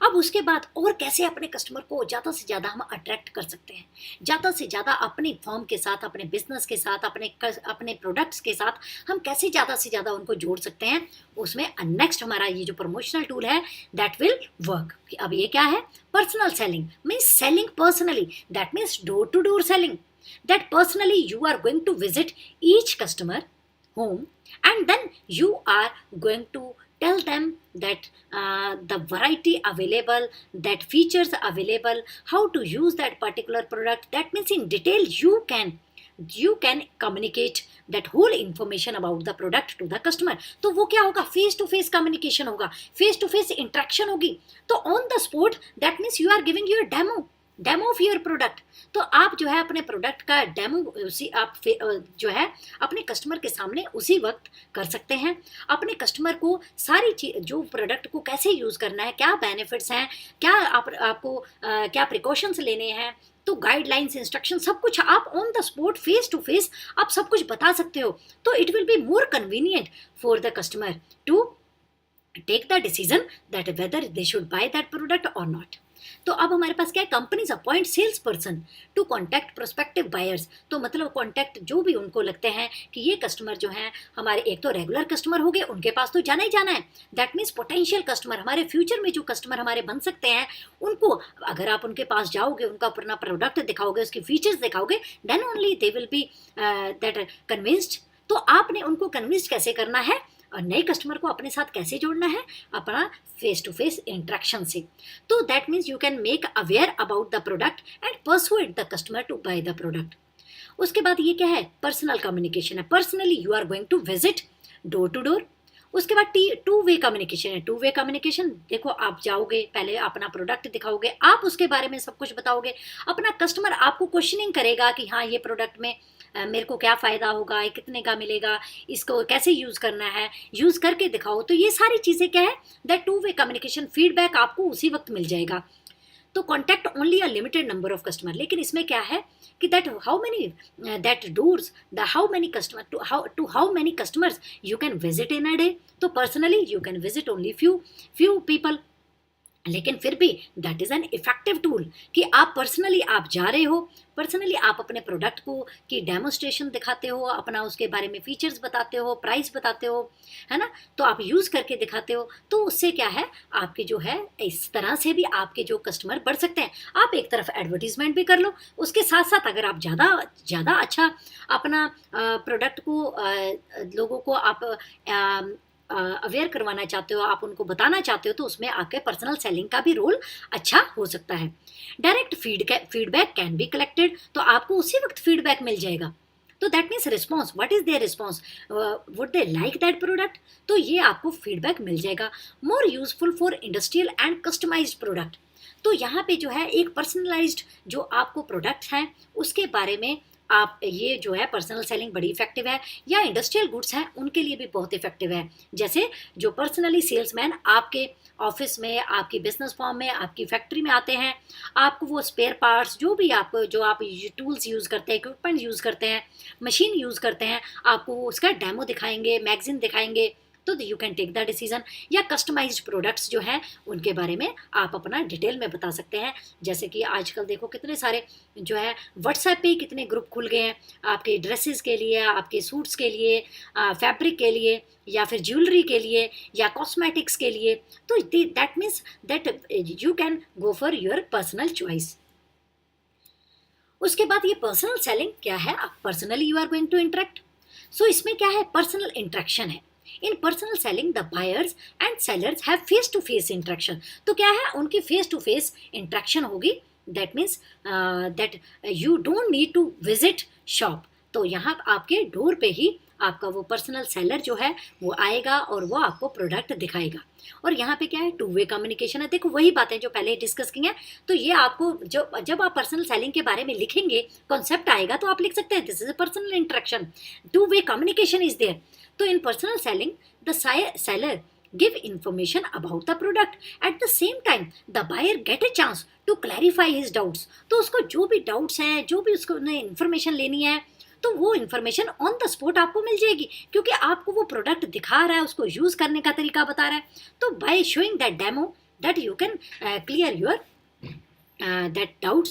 अब उसके बाद और कैसे अपने कस्टमर को ज़्यादा से ज़्यादा हम अट्रैक्ट कर सकते हैं, ज़्यादा से ज़्यादा अपनी फर्म के साथ, अपने बिजनेस के साथ, अपने प्रोडक्ट्स के साथ हम कैसे ज़्यादा से ज़्यादा उनको जोड़ सकते हैं, उसमें नेक्स्ट हमारा ये जो प्रमोशनल टूल है दैट विल वर्क. अब ये क्या है, personal selling means selling personally. That means door to door selling. That personally you are going to visit each customer home and then you are going to tell them that the variety available, that features available, how to use that particular product. That means in detail you can communicate that whole information about the product to the customer. तो वो क्या होगा, face to face communication होगा, face to face interaction होगी. तो on the spot that means you are giving your demo of your product. तो आप जो है अपने प्रोडक्ट का डेमो उसी आप जो है अपने कस्टमर के सामने उसी वक्त कर सकते हैं. अपने कस्टमर को सारी चीज, जो प्रोडक्ट को कैसे यूज़ करना है, क्या बेनिफिट्स हैं, क्या आपको क्या प्रिकॉशंस लेने हैं, तो गाइडलाइंस, इंस्ट्रक्शन, सब कुछ आप on the spot face to face आप सब कुछ बता सकते हो. तो it will be more convenient for the customer to take the decision that whether they should buy that product और नॉट. तो अब हमारे पास क्या है, companies appoint sales person to contact prospective buyers. तो मतलब कॉन्टैक्ट जो भी उनको लगते हैं कि ये कस्टमर जो हैं हमारे, एक तो रेगुलर कस्टमर हो गए, उनके पास तो जाना ही जाना है. दैट मीन्स पोटेंशियल कस्टमर, हमारे फ्यूचर में जो कस्टमर हमारे बन सकते हैं, उनको अगर आप उनके पास जाओगे, उनका अपना प्रोडक्ट दिखाओगे, उसकी फीचर्स दिखाओगे, then only they will be that convinced. तो आपने उनको कन्विंस्ड कैसे करना है और नए कस्टमर को अपने साथ कैसे जोड़ना है, अपना फेस टू फेस इंट्रैक्शन से. तो that means you can make aware about the product and persuade the customer to buy the product. उसके बाद ये क्या है, पर्सनल कम्युनिकेशन है. Personally you are going to visit door to door. उसके बाद टू वे कम्युनिकेशन है. Two way communication, देखो आप जाओगे, पहले अपना प्रोडक्ट दिखाओगे, आप उसके बारे में सब कुछ बताओगे, अपना कस्टमर आपको क्वेश्चनिंग करेगा कि हाँ ये प्रोडक्ट में मेरे को क्या फ़ायदा होगा, ये कितने का मिलेगा, इसको कैसे यूज़ करना है, यूज़ करके दिखाओ. तो ये सारी चीज़ें क्या है, that two way communication, feedback आपको उसी वक्त मिल जाएगा. तो contact only a limited number of customer. लेकिन इसमें क्या है कि that how many that doors the how many customer to how many customers you can visit in a day. तो personally you can visit only few people. लेकिन फिर भी that is an effective tool कि आप personally आप जा रहे हो, पर्सनली आप अपने प्रोडक्ट को की डेमोस्ट्रेशन दिखाते हो, अपना उसके बारे में फीचर्स बताते हो, प्राइस बताते हो, है ना. तो आप यूज़ करके दिखाते हो. तो उससे क्या है, आपके जो है इस तरह से भी आपके जो कस्टमर बढ़ सकते हैं. आप एक तरफ एडवर्टीजमेंट भी कर लो, उसके साथ साथ अगर आप ज़्यादा अच्छा अपना प्रोडक्ट को लोगों को आप अवेयर करवाना चाहते हो, आप उनको बताना चाहते हो, तो उसमें आपके पर्सनल सेलिंग का भी रोल अच्छा हो सकता है। Direct feedback can be collected, तो आपको उसी वक्त फीडबैक मिल जाएगा। तो that means response, what is their response, would they like that product, तो ये आपको फीडबैक मिल जाएगा। More useful for industrial and customized product, तो यहाँ पे जो है एक पर्सनलाइज्ड जो आपको प्रोडक्ट हैं उसके बारे में आप, ये जो है पर्सनल सेलिंग बड़ी इफेक्टिव है, या इंडस्ट्रियल गुड्स हैं उनके लिए भी बहुत इफेक्टिव है। जैसे जो पर्सनली सेल्समैन आपके ऑफिस में, आपकी बिजनेस फॉर्म में, आपकी फैक्ट्री में आते हैं, आपको वो स्पेयर पार्ट्स जो भी आपको, जो आप टूल्स यूज़ करते हैं, इक्विपमेंट यूज़ करते हैं, मशीन यूज़ करते हैं, आपको उसका डेमो दिखाएंगे, मैगजीन दिखाएंगे, तो you can take the decision. या कस्टमाइज्ड प्रोडक्ट्स जो हैं उनके बारे में आप अपना डिटेल में बता सकते हैं। जैसे कि आजकल देखो कितने सारे जो है व्हाट्सएप पे कितने ग्रुप खुल गए हैं आपके ड्रेसेस के लिए, आपके सूट्स के लिए, फैब्रिक के लिए, या फिर ज्वेलरी के लिए, या कॉस्मेटिक्स के लिए। तो that means that you can go for your personal choice. उसके बाद ये पर्सनल सेलिंग क्या है, आप personally you are going to interact. So इसमें क्या है, पर्सनल इंटरेक्शन है। In personal selling the buyers and sellers have face to face interaction, तो क्या है, उनकी फेस टू फेस इंटरेक्शन होगी। That means that you don't need to visit shop, तो यहाँ आपके डोर पे ही आपका वो पर्सनल सेलर जो है वो आएगा और वो आपको प्रोडक्ट दिखाएगा। और यहाँ पे क्या है, टू वे कम्युनिकेशन है। देखो वही बातें जो पहले डिस्कस की हैं, तो ये आपको जो जब आप पर्सनल सेलिंग के बारे में लिखेंगे, कॉन्सेप्ट आएगा तो आप लिख सकते हैं this is a personal interaction, two way communication is there. तो in personal selling, the seller give information about the product. At the same time, the buyer get a chance to clarify his doubts. तो उसको जो भी doubts हैं, जो भी उसको information लेनी है, तो वो इन्फॉर्मेशन ऑन द स्पॉट आपको मिल जाएगी, क्योंकि आपको वो प्रोडक्ट दिखा रहा है, उसको यूज़ करने का तरीका बता रहा है। तो by showing that demo that you can clear your that doubts.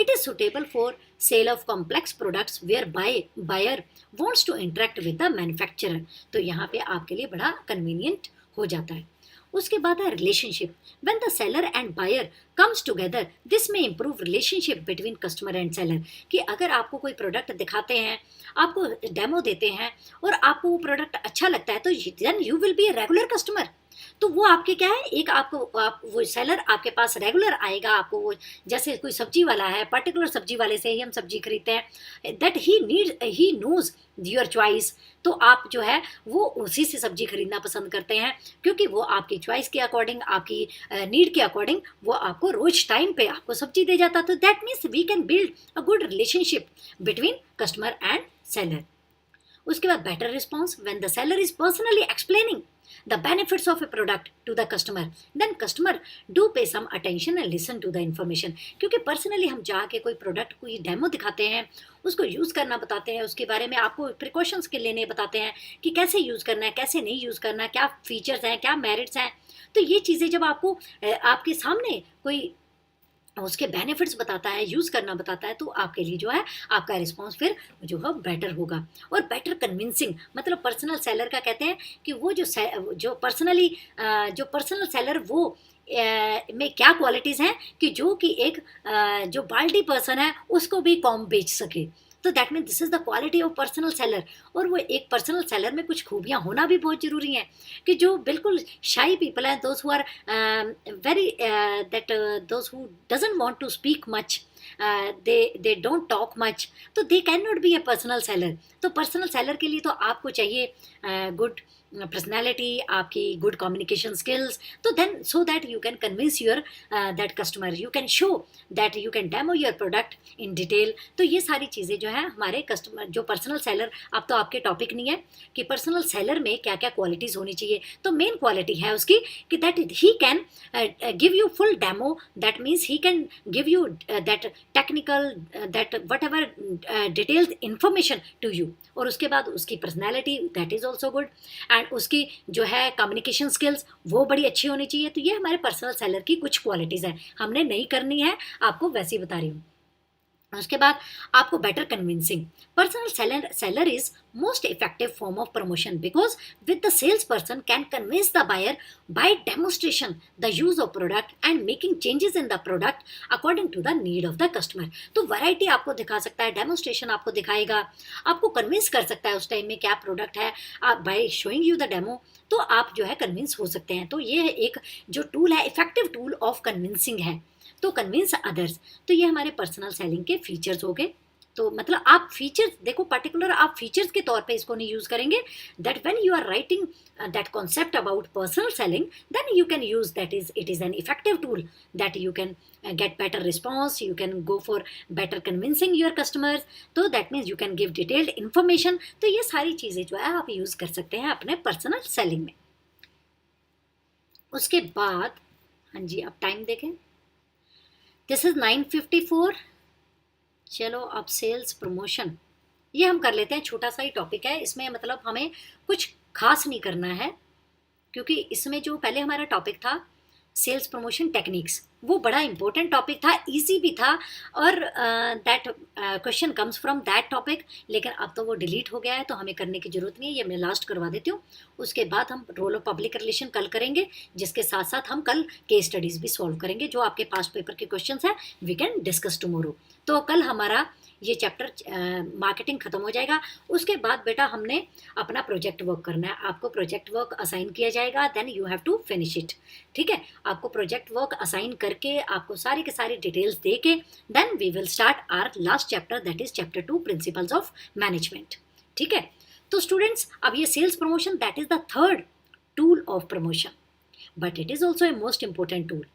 It is suitable for sale of complex products where buyer wants to interact with the manufacturer. तो यहाँ पे आपके लिए बड़ा convenient हो जाता है। उसके बाद है relationship. When the seller and buyer comes together, this may improve relationship between customer and seller. कि अगर आपको कोई प्रोडक्ट दिखाते हैं, आपको डेमो देते हैं और आपको वो प्रोडक्ट अच्छा लगता है, तो then you will be a regular customer. तो वो आपके क्या है, एक आपको वो सेलर आपके पास रेगुलर आएगा। आपको वो, जैसे कोई सब्जी वाला है, पर्टिकुलर सब्जी वाले से ही हम सब्जी खरीदते हैं, that he knows your choice, तो आप जो है वो उसी से सब्जी खरीदना पसंद करते हैं, क्योंकि वो आपकी चॉइस के अकॉर्डिंग, आपकी नीड के अकॉर्डिंग वो आपको रोज टाइम पे आपको सब्जी दे जाता है। तो that means we can build a good relationship between customer and seller. उसके बाद better response, when the seller is personally explaining the benefits of a product to the customer, then customer do pay some attention and listen to the information. क्योंकि personally हम जाके कोई product, कोई demo दिखाते हैं, उसको यूज़ करना बताते हैं, उसके बारे में आपको प्रिकॉशंस के लेने बताते हैं कि कैसे यूज़ करना है, कैसे नहीं यूज़ करना है, क्या फीचर्स हैं, क्या मेरिट्स हैं। तो ये चीज़ें जब आपको आपके सामने कोई उसके बेनिफिट्स बताता है, यूज़ करना बताता है, तो आपके लिए जो है आपका रिस्पॉन्स फिर जो है बेटर होगा। और बेटर कन्विंसिंग, मतलब पर्सनल सेलर का कहते हैं कि वो जो पर्सनल सेलर वो में क्या क्वालिटीज़ हैं कि जो कि एक जो बाल्टी पर्सन है उसको भी कॉम बेच सके। तो that mean this is the quality of personal seller. और वो एक पर्सनल सेलर में कुछ खूबियाँ होना भी बहुत ज़रूरी हैं, कि जो बिल्कुल शाई पीपल हैं, those who are very that those who doesn't want to speak much, they don't talk much, तो they can not be a personal seller. तो पर्सनल सेलर के लिए तो आपको चाहिए गुड पर्सनैलिटी, आपकी गुड कम्युनिकेशन स्किल्स, तो then so that you can convince your that customer, you can show that you can demo your product in detail. तो ये सारी चीज़ें जो है हमारे कस्टमर, जो पर्सनल सेलर, अब तो आपके टॉपिक नहीं है कि पर्सनल सेलर में क्या क्या क्वालिटीज़ होनी चाहिए, तो मेन क्वालिटी है उसकी कि that he can give you full demo, that means he can give you that technical, that whatever detailed information to you. और उसके बाद उसकी personality, that is also good, and उसकी जो है कम्युनिकेशन स्किल्स वो बड़ी अच्छी होनी चाहिए। तो ये हमारे पर्सनल सेलर की कुछ क्वालिटीज़ हैं, हमने नहीं करनी है, आपको वैसे ही बता रही हूँ। उसके बाद आपको better convincing, personal seller is most effective form of promotion because with the sales person can convince the buyer by demonstration the use of product and making changes in the product according to the need of the customer. तो variety आपको दिखा सकता है, demonstration आपको दिखाएगा, आपको convince कर सकता है उस टाइम में क्या प्रोडक्ट है, आप by showing you the demo तो आप जो है कन्विंस हो सकते हैं। तो ये एक जो टूल है, इफेक्टिव टूल ऑफ कन्विंसिंग है, तो कन्विंस अदर्स। तो ये हमारे पर्सनल सेलिंग के फीचर्स हो गए। तो मतलब आप फीचर्स देखो, पर्टिकुलर आप फीचर्स के तौर पे इसको नहीं यूज करेंगे, that when you are writing that concept about personal selling then you can use that is it is an effective tool that you can get better response, you can go for better convincing your customers, तो that means you can give detailed information। तो ये सारी चीज़ें जो है आप use कर सकते हैं अपने पर्सनल सेलिंग में। उसके बाद हाँ जी, अब टाइम देखें, दिस इज 9:54। चलो अब सेल्स प्रमोशन ये हम कर लेते हैं, छोटा सा ही टॉपिक है, इसमें मतलब हमें कुछ खास नहीं करना है, क्योंकि इसमें जो पहले हमारा टॉपिक था सेल्स प्रमोशन टेक्निक्स वो बड़ा इंपॉर्टेंट टॉपिक था, इजी भी था, और that question comes from that topic, लेकिन अब तो वो डिलीट हो गया है तो हमें करने की जरूरत नहीं है, ये मैं लास्ट करवा देती हूँ। उसके बाद हम रोल ऑफ पब्लिक रिलेशन कल करेंगे, जिसके साथ साथ हम कल केस स्टडीज भी सॉल्व करेंगे, जो आपके पास पेपर के क्वेश्चन हैं वी कैन डिस्कस टुमारो। तो कल हमारा ये चैप्टर मार्केटिंग खत्म हो जाएगा। उसके बाद बेटा हमने अपना प्रोजेक्ट वर्क करना है, आपको प्रोजेक्ट वर्क असाइन किया जाएगा, then you have to finish it. ठीक है, आपको प्रोजेक्ट वर्क असाइन करके आपको सारी के सारी डिटेल्स दे के then we will start our last chapter, that is chapter 2 principles of management. ठीक है, तो स्टूडेंट्स अब ये sales promotion that is the third tool of promotion, but it is also a most important tool.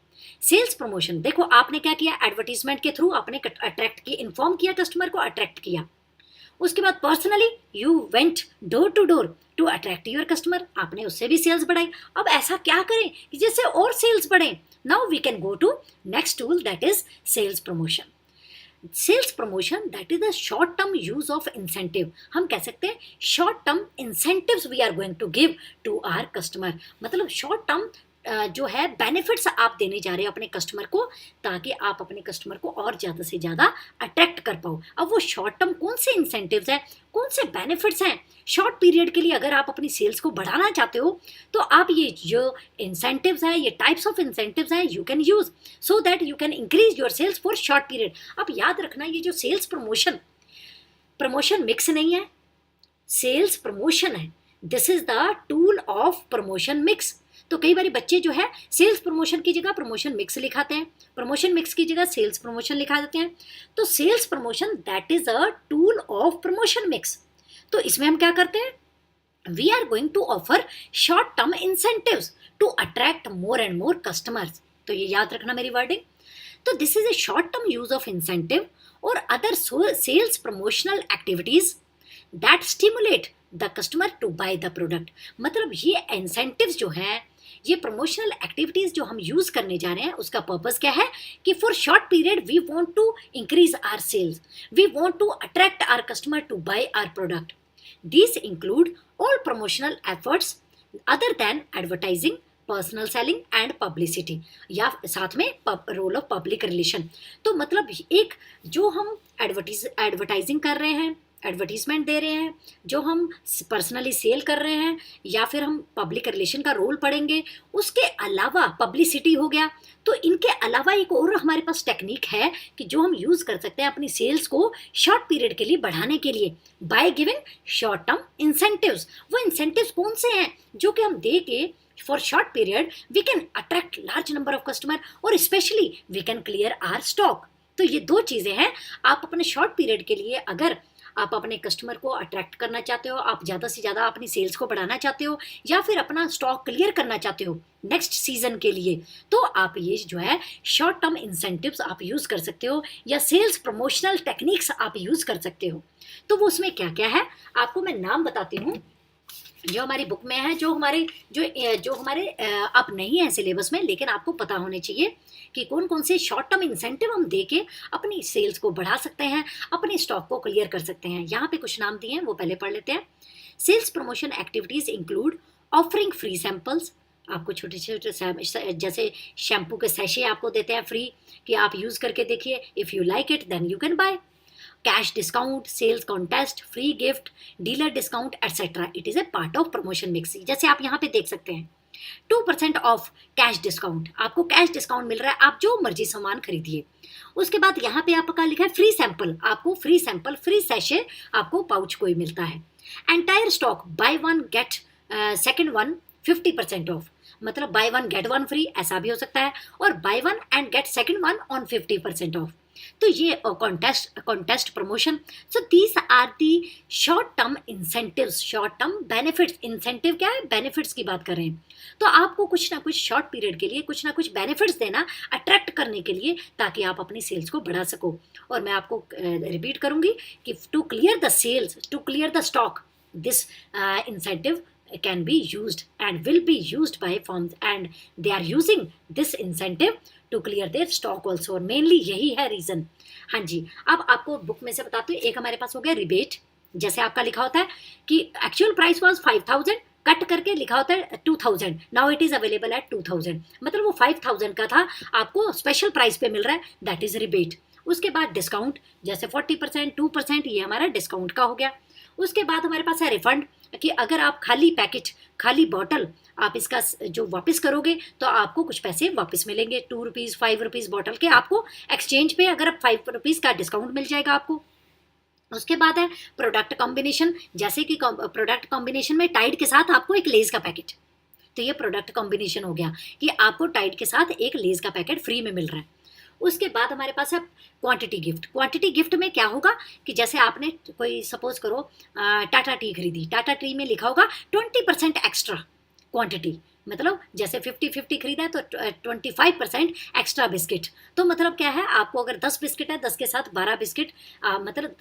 Sales promotion देखो, आपने क्या किया, advertisement के थ्रू आपने अट्रैक्ट किया, इन्फॉर्म किया कस्टमर को, अट्रैक्ट किया। उसके बाद personally you went door to attract your customer, आपने उससे भी सेल्स बढ़ाई। अब ऐसा क्या करें कि जिससे और सेल्स बढ़े। Now we can go to next tool that is sales promotion. Sales promotion that is the short term use of incentive, हम कह सकते हैं short term incentives we are going to give to our customer, मतलब short term जो है benefits आप देने जा रहे हैं अपने कस्टमर को, ताकि आप अपने कस्टमर को और ज़्यादा से ज़्यादा अट्रैक्ट कर पाओ। अब वो शॉर्ट टर्म कौन से इंसेंटिव्स हैं, कौन से बेनिफिट्स हैं शॉर्ट पीरियड के लिए, अगर आप अपनी सेल्स को बढ़ाना चाहते हो तो आप ये जो इंसेंटिव्स हैं, ये टाइप्स ऑफ इंसेंटिव्स हैं, you can use so that you can increase your sales for short period. अब याद रखना, ये जो सेल्स प्रमोशन मिक्स नहीं है, सेल्स प्रमोशन है, this is the tool of promotion mix. तो कई बार बच्चे जो है सेल्स प्रमोशन की जगह प्रमोशन मिक्स लिखाते हैं, प्रमोशन मिक्स की जगह सेल्स प्रमोशन लिखा देते हैं। तो sales promotion that is a tool of promotion mix. तो इसमें हम क्या करते हैं, we are going to offer short term incentives to attract more and more customers. तो ये याद रखना मेरी वर्डिंग। तो this is a short term use of incentive और other sales promotional activities that stimulate the customer to buy the product. मतलब ये incentives जो है, ये प्रमोशनल एक्टिविटीज जो हम यूज करने जा रहे हैं, उसका पर्पस क्या है कि for short period we want to increase our sales, we want to attract our customer to buy our product. These include all promotional efforts other than advertising, personal selling and publicity, या साथ में role of public relation. तो मतलब एक जो हम advertising कर रहे हैं, एडवर्टीजमेंट दे रहे हैं, जो हम पर्सनली सेल कर रहे हैं, या फिर हम पब्लिक रिलेशन का रोल पढ़ेंगे, उसके अलावा पब्लिसिटी हो गया। तो इनके अलावा एक और हमारे पास टेक्निक है कि जो हम यूज़ कर सकते हैं अपनी सेल्स को शॉर्ट पीरियड के लिए बढ़ाने के लिए, by giving short term incentives. वो इंसेंटिव्स कौन से हैं जो कि हम दे के for short period we can attract large number of customer और specially we can clear our stock. तो ये दो चीज़ें हैं, आप अपने शॉर्ट पीरियड के लिए अगर आप अपने कस्टमर को अट्रैक्ट करना चाहते हो, आप ज़्यादा से ज़्यादा अपनी सेल्स को बढ़ाना चाहते हो, या फिर अपना स्टॉक क्लियर करना चाहते हो नेक्स्ट सीजन के लिए, तो आप ये जो है शॉर्ट टर्म इंसेंटिव्स आप यूज़ कर सकते हो, या सेल्स प्रमोशनल टेक्निक्स आप यूज़ कर सकते हो। तो वो उसमें क्या क्या है आपको मैं नाम बताती हूँ, जो हमारी बुक में है, जो हमारे अब नहीं है सिलेबस में, लेकिन आपको पता होने चाहिए कि कौन कौन से शॉर्ट टर्म इंसेंटिव हम दे के अपनी सेल्स को बढ़ा सकते हैं, अपने स्टॉक को क्लियर कर सकते हैं। यहाँ पे कुछ नाम दिए हैं, वो पहले पढ़ लेते हैं। Sales promotion activities include offering free samples, आपको छोटे छोटे जैसे शैम्पू के सैशे आपको देते हैं फ्री कि आप यूज़ करके देखिए, if you like it then you can buy. Cash discount, sales contest, free gift, dealer discount etcetera, it is a part of promotion mix. जैसे आप यहाँ पे देख सकते हैं 2% ऑफ कैश डिस्काउंट, आपको कैश डिस्काउंट मिल रहा है, आप जो मर्जी सामान खरीदिए। उसके बाद यहाँ पे आपका लिखा है फ्री सैंपल, आपको फ्री सैंपल, फ्री सैशे, आपको पाउच कोई मिलता है। Entire stock buy one get second one 50% off, मतलब buy one get one free, ऐसा भी हो सकता है, और buy one and get second one on 50% off. तो ये contest promotion. So these are the short term incentives, short term benefits. Incentive क्या है? बेनिफिट्स की बात कर रहे हैं। तो आपको कुछ ना कुछ शॉर्ट पीरियड के लिए कुछ ना कुछ बेनिफिट्स देना, अट्रैक्ट करने के लिए, ताकि आप अपनी सेल्स को बढ़ा सको। और मैं आपको रिपीट करूंगी कि to clear the sales, to clear the stock, this incentive can be used and will be used by firms and they are using this incentive to clear their stock also, और mainly यही है reason. हाँ जी, अब आपको book में से बताते हैं। एक हमारे पास हो गया रिबेट, जैसे आपका लिखा होता है कि एक्चुअल प्राइस वाज 5000, कट करके लिखा होता है 2000, now it is available at 2000, मतलब वो 5000 का था, आपको स्पेशल प्राइस पे मिल रहा है, दैट इज रिबेट। उसके बाद डिस्काउंट, जैसे 40%, 2%, ये हमारा डिस्काउंट का हो गया। उसके बाद हमारे पास है रिफंड, कि अगर आप खाली पैकेट, खाली बॉटल आप इसका जो वापस करोगे तो आपको कुछ पैसे वापस मिलेंगे, 2 रुपीज़ 5 रुपीज़ बॉटल के, आपको एक्सचेंज पे अगर 5 रुपीज़ का डिस्काउंट मिल जाएगा आपको। उसके बाद है प्रोडक्ट कॉम्बिनेशन, जैसे कि प्रोडक्ट कॉम्बिनेशन में टाइड के साथ आपको एक लेस का पैकेट, तो ये प्रोडक्ट कॉम्बिनेशन हो गया कि आपको टाइड के साथ एक लेस का पैकेट फ्री में मिल रहा है। उसके बाद हमारे पास है क्वांटिटी गिफ्ट। क्वांटिटी गिफ्ट में क्या होगा कि जैसे आपने कोई सपोज करो टाटा टी खरीदी, टाटा टी में लिखा होगा 20% एक्स्ट्रा क्वांटिटी, मतलब जैसे 50-50 खरीदा है तो 25% एक्स्ट्रा बिस्किट। तो मतलब क्या है, आपको अगर 10 बिस्किट है, 10 के साथ 12 बिस्किट, मतलब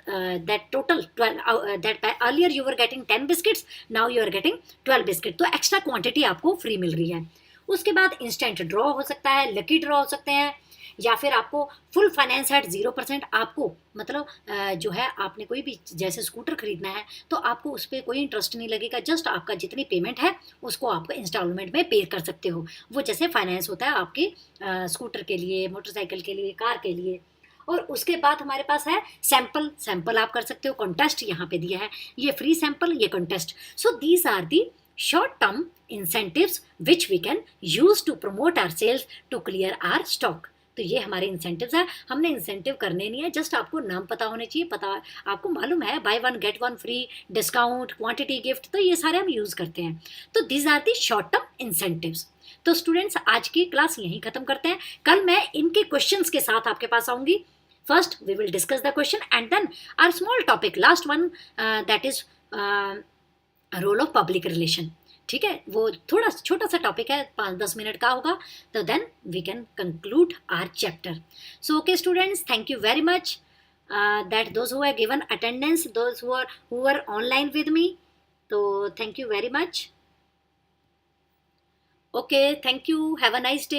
that total 12, that earlier you are getting 10 biscuits, now you are getting 12 biscuit, तो एक्स्ट्रा क्वांटिटी आपको फ्री मिल रही है। उसके बाद इंस्टेंट ड्रॉ हो सकता है, लकी ड्रॉ हो सकते हैं, या फिर आपको फुल फाइनेंस एट 0%, आपको मतलब जो है आपने कोई भी जैसे स्कूटर खरीदना है तो आपको उस पर कोई इंटरेस्ट नहीं लगेगा, जस्ट आपका जितनी पेमेंट है उसको आप इंस्टॉलमेंट में पे कर सकते हो, वो जैसे फाइनेंस होता है आपके स्कूटर के लिए, मोटरसाइकिल के लिए, कार के लिए। और उसके बाद हमारे पास है सैंपल, सैंपल आप कर सकते हो, कॉन्टेस्ट यहाँ पे दिया है, ये फ्री सैंपल, ये contest. So these are the short term incentives which we can use to promote our sales to clear our stock। तो ये हमारे इंसेंटिव्स है। हमने इंसेंटिव करने नहीं है, जस्ट आपको नाम पता होने चाहिए, पता आपको मालूम है buy one get one free, discount, quantity gift, तो ये सारे हम यूज़ करते हैं। तो these are the short term incentives. तो स्टूडेंट्स आज की क्लास यहीं खत्म करते हैं, कल मैं इनके क्वेश्चंस के साथ आपके पास आऊँगी। First we will discuss the question and then our small topic, last one, that is role of public relation. ठीक है, वो थोड़ा छोटा सा टॉपिक है, 5-10 मिनट का होगा, तो then we can conclude our chapter. So okay students, thank you very much that those who have given attendance, those who are online with me, तो thank you very much. Okay, thank you, have a nice day.